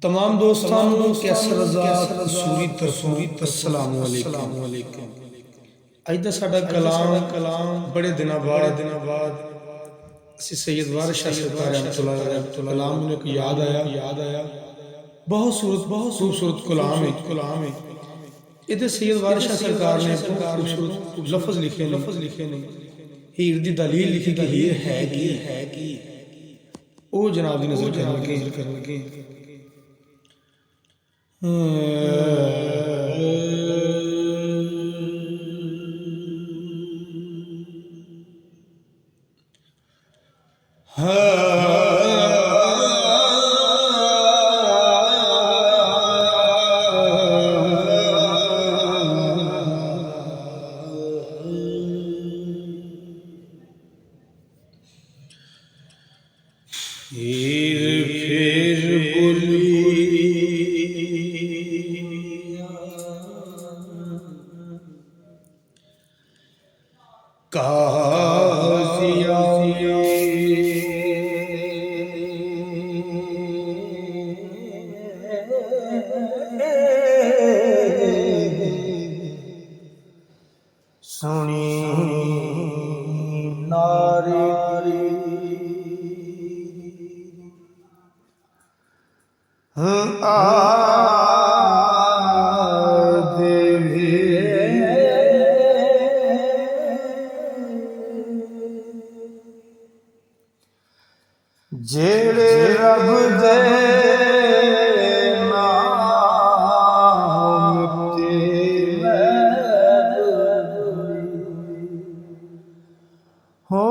तमाम दोस्तों को कैसर रज़ा कसूरी तरफों अस्सलाम वालेकुम। अज दा साडा कलाम बड़े दिनों बाद ਅਸੀਂ सैयद वारिस शाह सरकार रहमतुल्लाह अलैह कलाम ਮੈਨੂੰ ਇੱਕ याद आया बहुत खूबसूरत कलाम है। ਇਹਦੇ सैयद वारिस शाह सरकार ने खूबसूरत लफ्ज़ लिखे ने हीर दी दलील लिखी कि हीर है की ਉਹ जनाब ਦੀ नज़र ਕਰਨ लगे। जेड़े रब दे नाम ते हो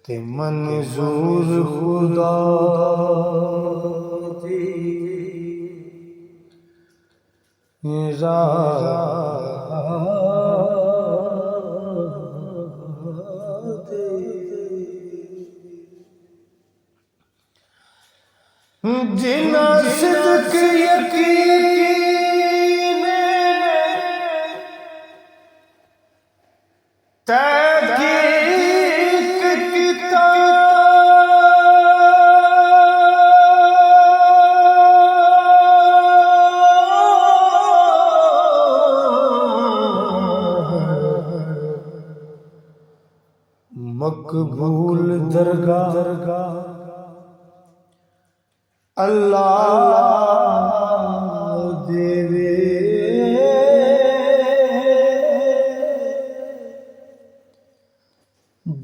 ते मंजूर खुदा जिना सिद्क यकीन तहकीक मकबूल दरगाह अल्लाह देवे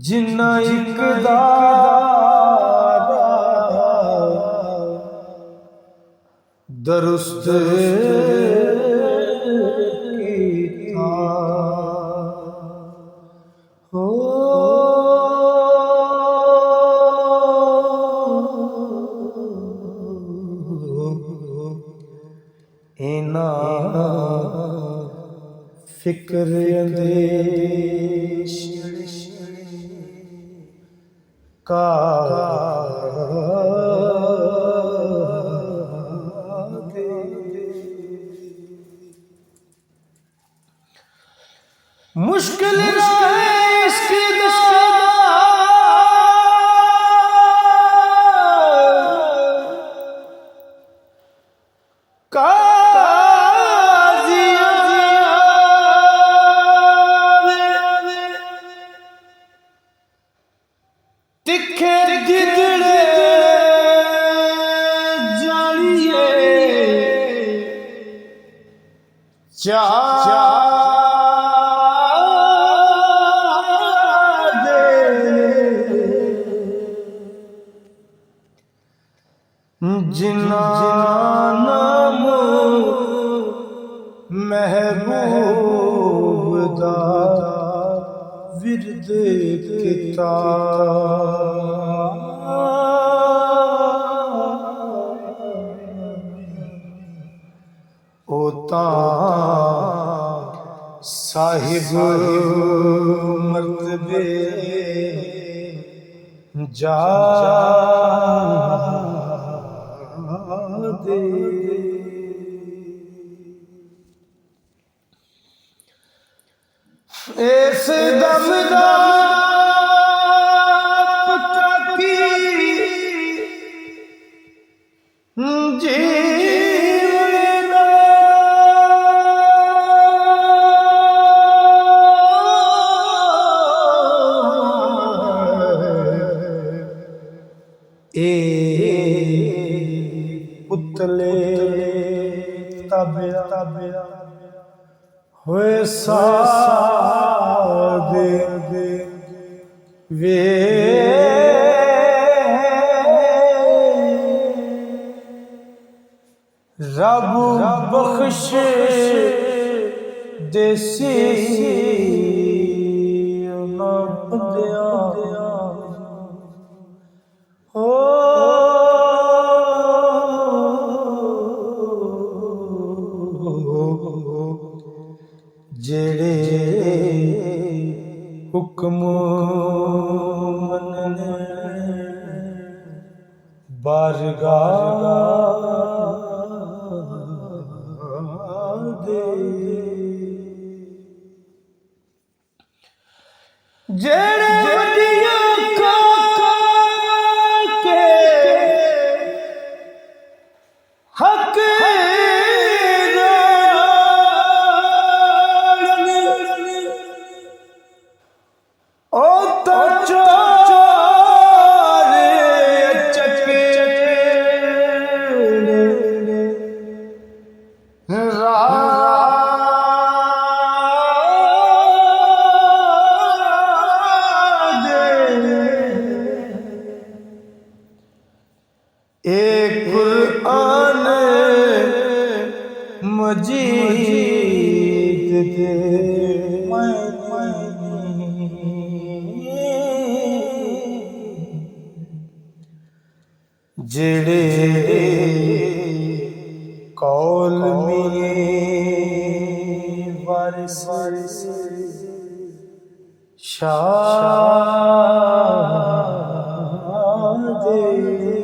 जिन्ना इकदार दुरुस्त कीता हो इना फिक्र अंदेश का मुश्किल इसकी तिखे गिदड़े जालिए जिन्ना नाम महबूब दा विरद किता ओता साहिब मर्तबे जा दे ਇਸ ਦਮ ਦਾ ਪਤਾ ਕੀ ਜੀਵਨ ਦਾ ਪੁਤਲੇ ਤਾਬਿਆ ਹੋਏ ਸਾਦੇ ਵੇ ਰੱਬ ਬਖਸ਼ ਦੇਸੀ ਉਹਨਾਂ ਬੰਦਿਆਂ ਹੋ ਜਿਹੜੇ ਹੁਕਮ ਮੰਨਣੇ ਬਾਰਗਾਹ ਦੇ ਜਿਹੜੇ ਵੱਡੀਆਂ ਕੇ ਹੱਕ कुरान मजीद दे जेड़े कौल में वारिस शाह दे